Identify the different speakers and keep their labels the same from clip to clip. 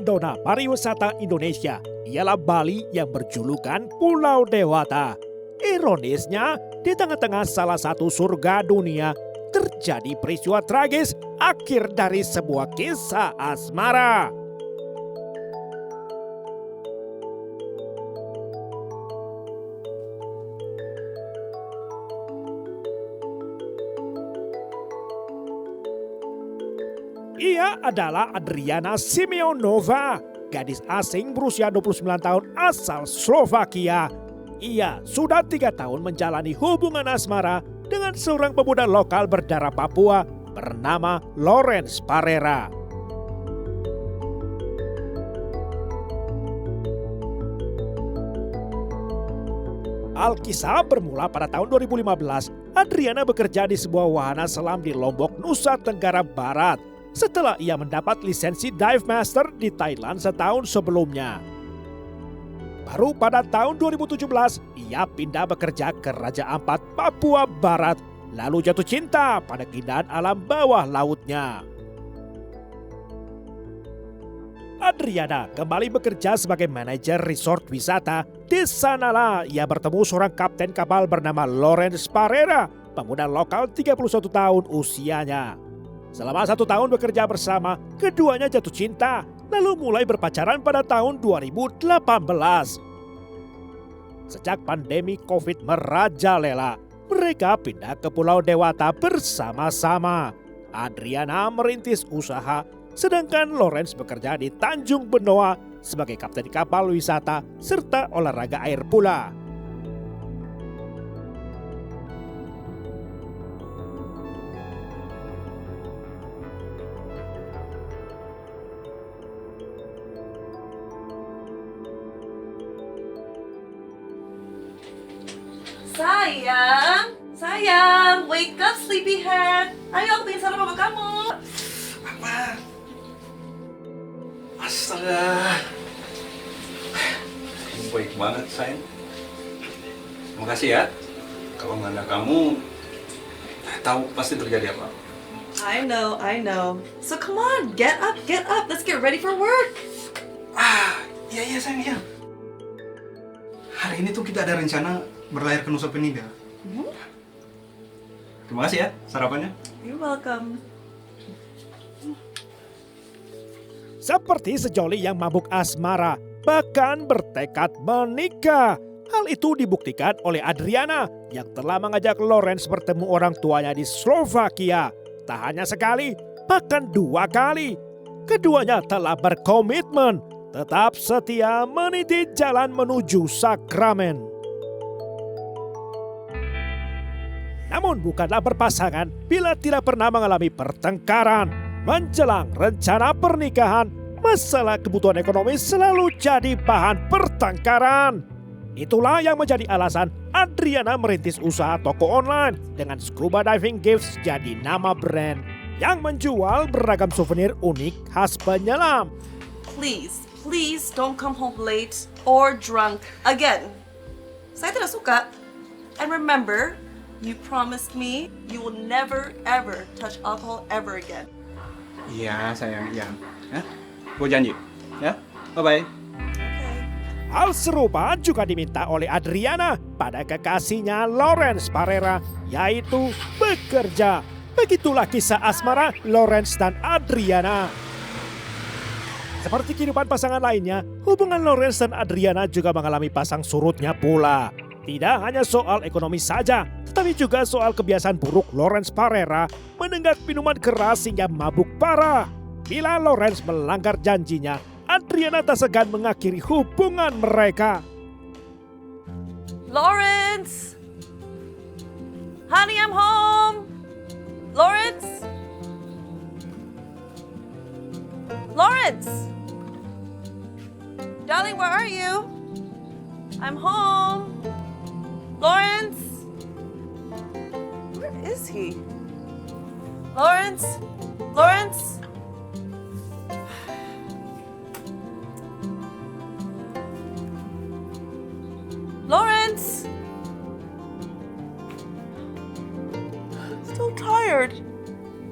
Speaker 1: primadona pariwisata Indonesia ialah Bali yang berjulukan Pulau Dewata. Ironisnya, di tengah-tengah salah satu surga dunia, terjadi peristiwa tragis akhir dari sebuah kisah asmara. Ia adalah Adriana Simeonova, gadis asing berusia 29 tahun asal Slovakia. Ia sudah 3 tahun menjalani hubungan asmara dengan seorang pemuda lokal berdarah Papua bernama Lawrence Parera. Alkisah bermula pada tahun 2015. Adriana bekerja di sebuah wahana selam di Lombok, Nusa Tenggara Barat, setelah ia mendapat lisensi Dive Master di Thailand setahun sebelumnya. Baru pada tahun 2017, ia pindah bekerja ke Raja Ampat, Papua Barat, lalu jatuh cinta pada keindahan alam bawah lautnya. Adriana kembali bekerja sebagai manajer resort wisata. Di sanalah ia bertemu seorang kapten kapal bernama Lawrence Parera, pemuda lokal 31 tahun usianya. Selama 1 tahun bekerja bersama, keduanya jatuh cinta, lalu mulai berpacaran pada tahun 2018. Sejak pandemi COVID merajalela, mereka pindah ke Pulau Dewata bersama-sama. Adriana merintis usaha, sedangkan Lawrence bekerja di Tanjung Benoa sebagai kapten kapal wisata serta olahraga air pula.
Speaker 2: Sayang, wake up sleepyhead. Ayo aku bikin sarapan buat kamu.
Speaker 3: Apa? Astaga. Baik banget, sayang. Makasih ya. Kalau nggak ada kamu, tahu pasti terjadi apa.
Speaker 2: I know. So come on, get up. Let's get ready for work.
Speaker 3: Iya sayang, iya. Hari ini tuh kita ada rencana berlayar ke Nusa Penida. Terima kasih ya sarapannya.
Speaker 2: You're welcome.
Speaker 1: Seperti sejoli yang mabuk asmara, bahkan bertekad menikah. Hal itu dibuktikan oleh Adriana yang telah mengajak Lawrence bertemu orang tuanya di Slovakia. Tak hanya sekali, bahkan 2 kali. Keduanya telah berkomitmen tetap setia meniti jalan menuju sakramen. Namun bukanlah berpasangan bila tidak pernah mengalami pertengkaran. Menjelang rencana pernikahan, masalah kebutuhan ekonomi selalu jadi bahan pertengkaran. Itulah yang menjadi alasan Adriana merintis usaha toko online dengan Scuba Diving Gifts jadi nama brand yang menjual beragam souvenir unik khas penyelam.
Speaker 2: Please don't come home late or drunk again. Saya tidak suka. And remember, you promised me you will never ever touch alcohol ever again.
Speaker 3: Iya sayang, iya. Gue janji. Ya, bye-bye.
Speaker 1: Hal serupa juga diminta oleh Adriana pada kekasihnya Lawrence Parera, yaitu bekerja. Begitulah kisah asmara Lawrence dan Adriana. Seperti kehidupan pasangan lainnya, hubungan Lawrence dan Adriana juga mengalami pasang surutnya pula. Tidak hanya soal ekonomi saja, tetapi juga soal kebiasaan buruk Lawrence Parera menenggak minuman keras hingga mabuk parah. Bila Lawrence melanggar janjinya, Adriana tak segan mengakhiri hubungan mereka.
Speaker 2: Lawrence! Honey, I'm home! Lawrence! Lawrence! Darling, where are you? I'm home. Lawrence? Where is he? Lawrence? Lawrence? Lawrence? So tired.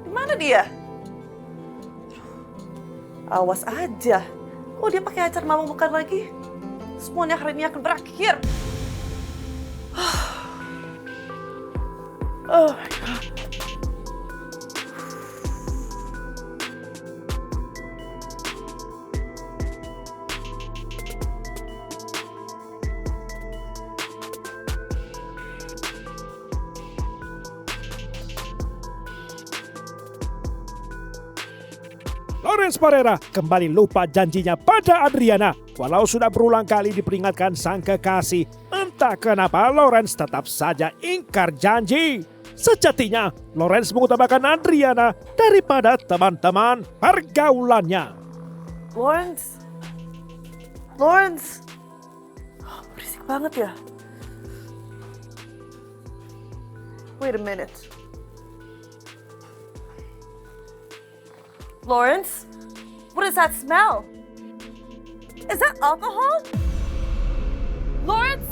Speaker 2: Di mana dia? Awas aja. Oh, dia pakai acar mama bukan lagi. Semuanya hari ini akan berakhir. Oh my God.
Speaker 1: Lawrence Parera kembali lupa janjinya pada Adriana. Walau sudah berulang kali diperingatkan sang kekasih, entah kenapa Lawrence tetap saja ingkar janji. Sejatinya, Lawrence mengutamakan Adriana daripada teman-teman pergaulannya.
Speaker 2: Lawrence? Lawrence? Berisik banget ya. Wait a minute. Lawrence? What is that smell? Is that alcohol? Lawrence?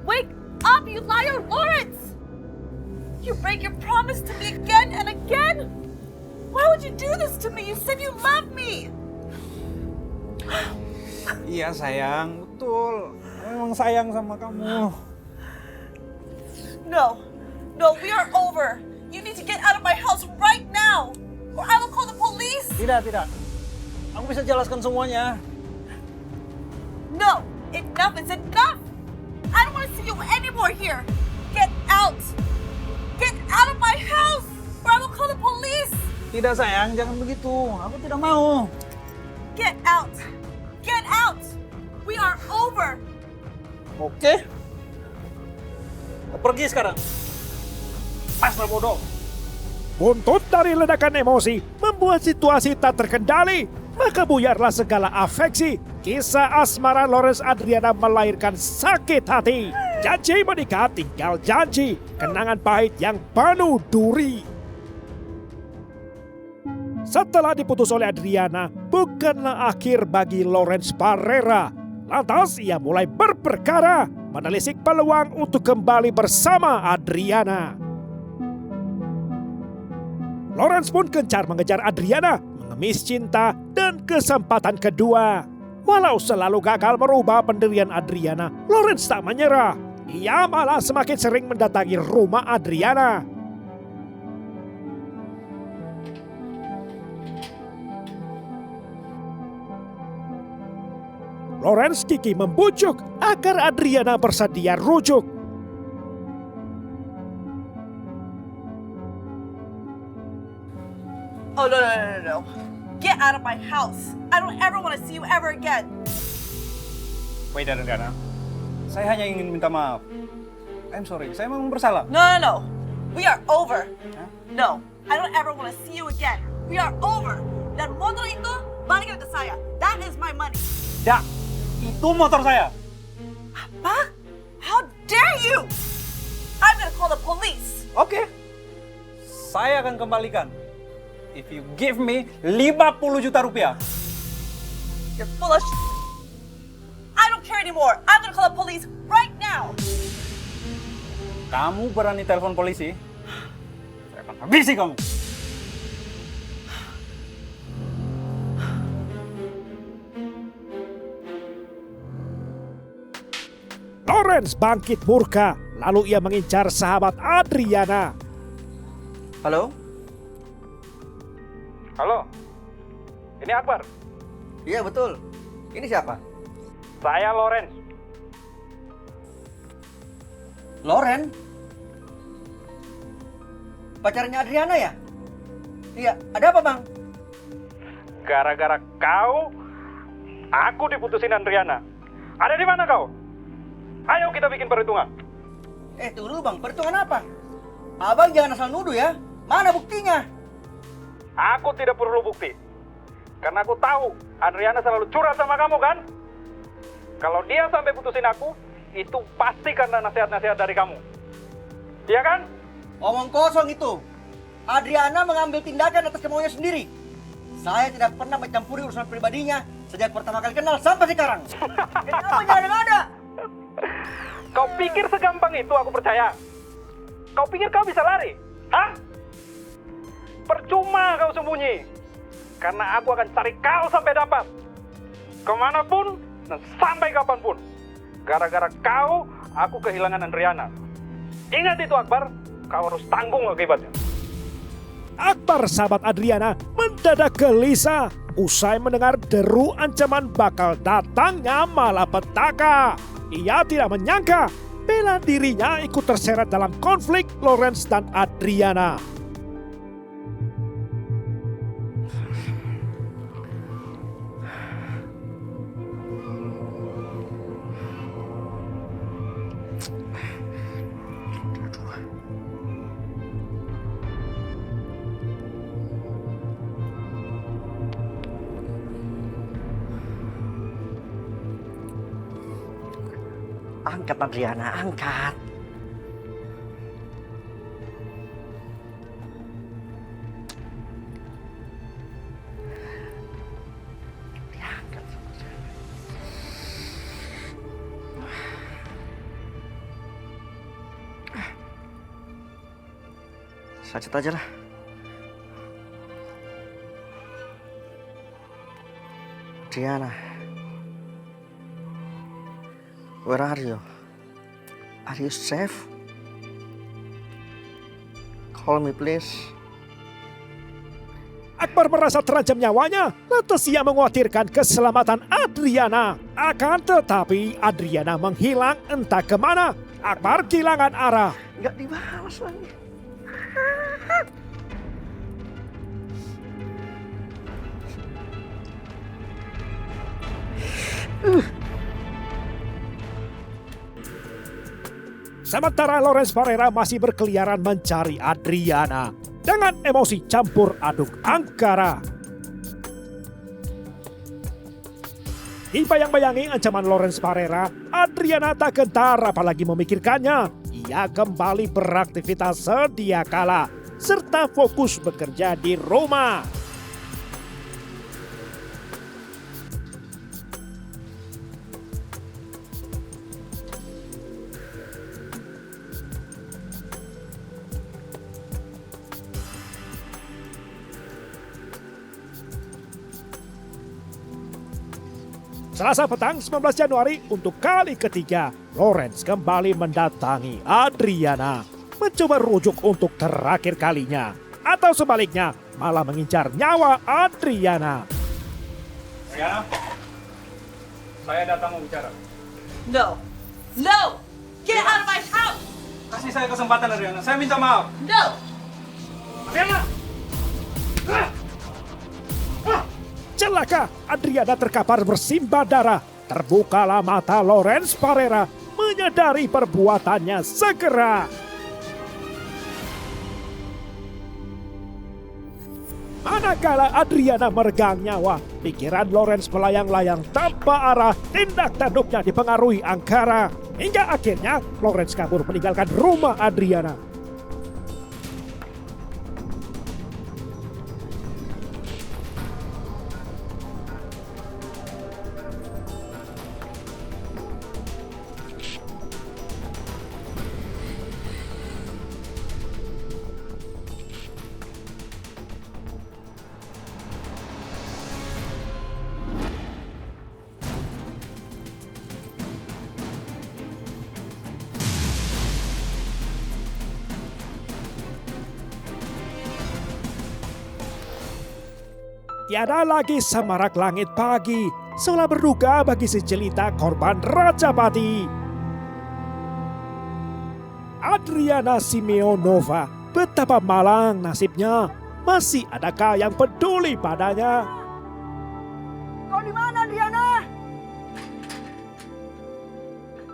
Speaker 2: Wake up, you liar, Lawrence! You break your promise to me again and again? Why would you do this to me? You said you love me!
Speaker 3: Iya sayang, betul. Emang sayang sama kamu.
Speaker 2: No, we are over. You need to get out of my house right now, or I will call the police.
Speaker 3: Tidak. Aku bisa jelaskan semuanya.
Speaker 2: No, enough is enough. I don't want to see you anymore here. Get out. Get out of my house, or I will call the police.
Speaker 3: Tidak sayang, jangan begitu. Aku tidak mau.
Speaker 2: Get out. Get out. We are over.
Speaker 3: Oke. Pergi sekarang. Pasal bodoh.
Speaker 1: Buntut dari ledakan emosi membuat situasi tak terkendali. Maka buyarlah segala afeksi. Kisah asmara Lawrence Adriana melahirkan sakit hati. Janji menikah tinggal janji. Kenangan pahit yang penuh duri. Setelah diputus oleh Adriana, bukanlah akhir bagi Lawrence Parera. Lantas ia mulai berperkara, menelisik peluang untuk kembali bersama Adriana. Lawrence pun gencar mengejar Adriana, mengemis cinta dan kesempatan kedua. Walau selalu gagal merubah pendirian Adriana, Lawrence tak menyerah. Ia malah semakin sering mendatangi rumah Adriana. Lawrence Kiki membujuk agar Adriana bersedia rujuk.
Speaker 2: Oh, no. Get out of my house. I don't ever want to see you ever again.
Speaker 3: Wait, Adriana. Saya hanya ingin minta maaf. I'm sorry, saya memang bersalah.
Speaker 2: No. We are over.
Speaker 3: Hah?
Speaker 2: No, I don't ever want to see you again. We are over. Dan motor itu balikin ke saya. That is my money.
Speaker 3: Tidak, itu motor saya.
Speaker 2: Apa? How dare you? I'm gonna call the police.
Speaker 3: Oke. Saya akan kembalikan. If you give me 50 juta rupiah.
Speaker 2: You're full of shit. I don't care anymore. I'm gonna call the police right now.
Speaker 3: Kamu berani telepon polisi? Saya akan habisi kamu.
Speaker 1: Lawrence bangkit murka, lalu ia mengincar sahabat Adriana.
Speaker 4: Halo?
Speaker 3: Halo, ini Akbar.
Speaker 4: Iya betul. Ini siapa?
Speaker 3: Saya Lawrence.
Speaker 4: Loren? Pacarnya Adriana ya? Iya, ada apa bang?
Speaker 3: Gara-gara kau, aku diputusin Adriana. Ada di mana kau? Ayo kita bikin perhitungan.
Speaker 4: Tunggu dulu bang, perhitungan apa? Abang jangan asal nuduh ya. Mana buktinya?
Speaker 3: Aku tidak perlu bukti. Karena aku tahu Adriana selalu curhat sama kamu kan? Kalau dia sampai putusin aku, itu pasti karena nasihat-nasihat dari kamu. Iya kan?
Speaker 4: Omong kosong itu. Adriana mengambil tindakan atas kemauannya sendiri. Saya tidak pernah mencampuri urusan pribadinya sejak pertama kali kenal sampai sekarang. Kenapa jangan ada?
Speaker 3: Kau pikir segampang itu aku percaya? Kau pikir kau bisa lari? Hah? Percuma kau sembunyi. Karena aku akan cari kau sampai dapat. kemanapun dan sampai kapanpun. Gara-gara kau, aku kehilangan Adriana. Ingat itu Akbar, kau harus tanggung akibatnya.
Speaker 1: Akbar sahabat Adriana mendadak gelisah usai mendengar deru ancaman bakal datangnya malapetaka. Ia tidak menyangka bela dirinya ikut terseret dalam konflik Lawrence dan Adriana.
Speaker 4: Angkat Adriana, angkat. Diangkat. Sacet aja lah. Adriana. Where are you? Are you safe? Call me please.
Speaker 1: Akbar merasa terancam nyawanya, lantas ia mengkhawatirkan keselamatan Adriana. Akan tetapi Adriana menghilang entah kemana. Akbar kehilangan arah.
Speaker 4: Nggak dibalas lagi.
Speaker 1: Sementara Lawrence Parera masih berkeliaran mencari Adriana dengan emosi campur aduk angkara. Dibayang-bayangi ancaman Lawrence Parera, Adriana tak gentar apalagi memikirkannya. Ia kembali beraktivitas sedia kala serta fokus bekerja di rumah. Selasa petang 19 Januari untuk kali ketiga, Lawrence kembali mendatangi Adriana. Mencoba rujuk untuk terakhir kalinya. Atau sebaliknya, malah mengincar nyawa Adriana.
Speaker 3: Adriana, saya datang mau bicara.
Speaker 2: No. No! Get out of my house!
Speaker 3: Kasih saya kesempatan Adriana, saya minta maaf.
Speaker 2: No!
Speaker 3: Adriana!
Speaker 1: Celaka, Adriana terkapar bersimbah darah. Terbukalah mata Lawrence Parera menyadari perbuatannya segera. Manakala Adriana meregang nyawa, pikiran Lawrence melayang-layang tanpa arah, tindak tanduknya dipengaruhi angkara. Hingga akhirnya Lawrence kabur meninggalkan rumah Adriana. Tiada lagi semarak langit pagi, seolah berduka bagi si jelita korban Rajapati. Adriana Simeonova, betapa malang nasibnya. Masih adakah yang peduli padanya?
Speaker 4: Kau di mana, Adriana?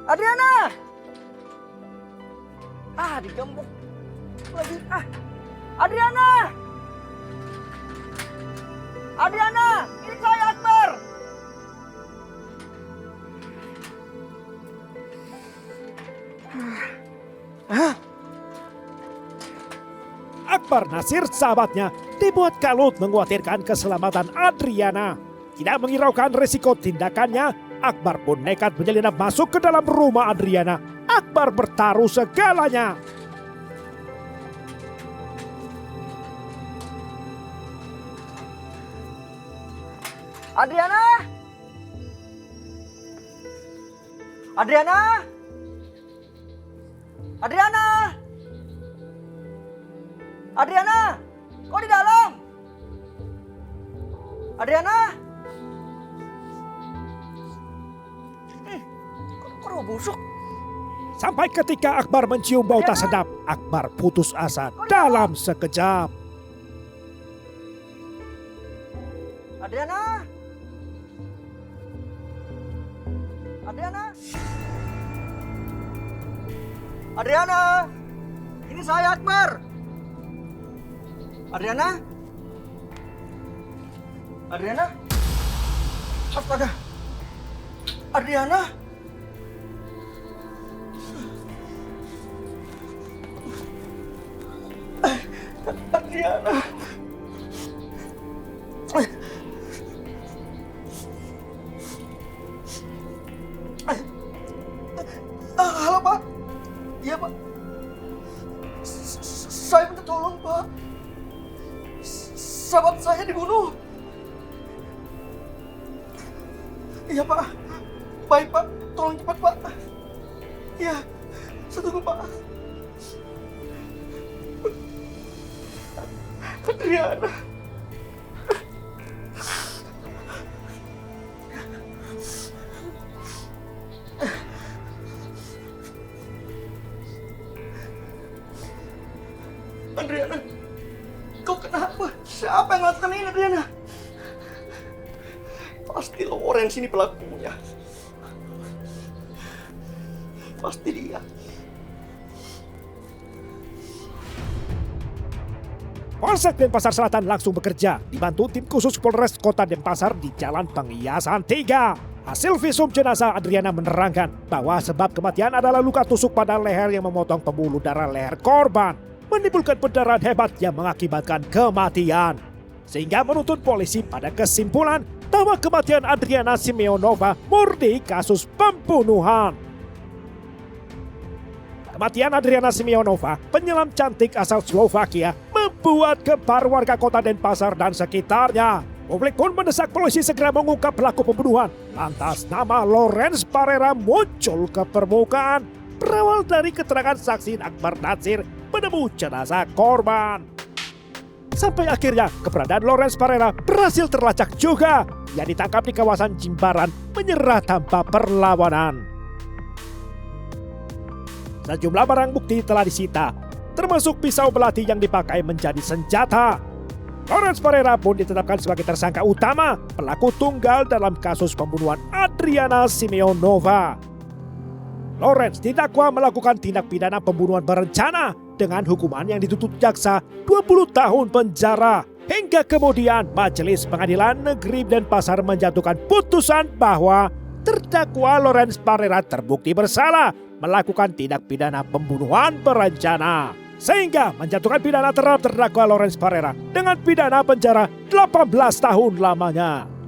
Speaker 4: Adriana! Digembok lagi. Adriana! Adriana, ini saya Akbar.
Speaker 1: Akbar Nasir sahabatnya dibuat kalut mengkhawatirkan keselamatan Adriana. Tidak menghiraukan resiko tindakannya, Akbar pun nekat menyelinap masuk ke dalam rumah Adriana. Akbar bertaruh segalanya.
Speaker 4: Adriana! Adriana? Adriana? Adriana? Kau di dalam? Adriana? Kok rumah busuk?
Speaker 1: Sampai ketika Akbar mencium bau tak sedap, Akbar putus asa dalam sekejap.
Speaker 4: Adriana? Adriana? Adriana? Ini saya Akbar. Adriana? Adriana? Astaga. Adriana? Adriana? Halo Pak. Iya Pak. Saya minta tolong Pak. Sahabat saya dibunuh. Iya Pak. Baik Pak. Tolong cepat Pak. Iya. Saya tunggu Pak. Adriana. Adriana, kau kenapa? Siapa yang melakukan ini, Adriana? Pasti Lawrence ini pelakunya. Pasti dia.
Speaker 1: Polsek Denpasar Selatan langsung bekerja, dibantu tim khusus Polres Kota Denpasar di Jalan Pengiasan 3. Hasil visum jenazah Adriana menerangkan bahwa sebab kematian adalah luka tusuk pada leher yang memotong pembuluh darah leher korban, menimbulkan pendarahan hebat yang mengakibatkan kematian. Sehingga menuntut polisi pada kesimpulan bahwa kematian Adriana Simeonova murni kasus pembunuhan. Kematian Adriana Simeonova, penyelam cantik asal Slovakia, membuat gemar warga kota Denpasar dan sekitarnya. Publik pun mendesak polisi segera mengungkap pelaku pembunuhan. Lantas nama Lawrence Parera muncul ke permukaan, berawal dari keterangan saksi Akbar Natsir menemu jenazah korban. Sampai akhirnya keberadaan Lawrence Parera berhasil terlacak juga. Yang ditangkap di kawasan Jimbaran menyerah tanpa perlawanan. Sejumlah barang bukti telah disita, termasuk pisau belati yang dipakai menjadi senjata. Lawrence Parera pun ditetapkan sebagai tersangka utama, pelaku tunggal dalam kasus pembunuhan Adriana Simeonova. Lawrence didakwa melakukan tindak pidana pembunuhan berencana dengan hukuman yang dituntut jaksa 20 tahun penjara. Hingga kemudian Majelis Pengadilan Negeri Denpasar menjatuhkan putusan bahwa terdakwa Lawrence Parera terbukti bersalah melakukan tindak pidana pembunuhan berencana. Sehingga menjatuhkan pidana terhadap terdakwa Lawrence Parera dengan pidana penjara 18 tahun lamanya.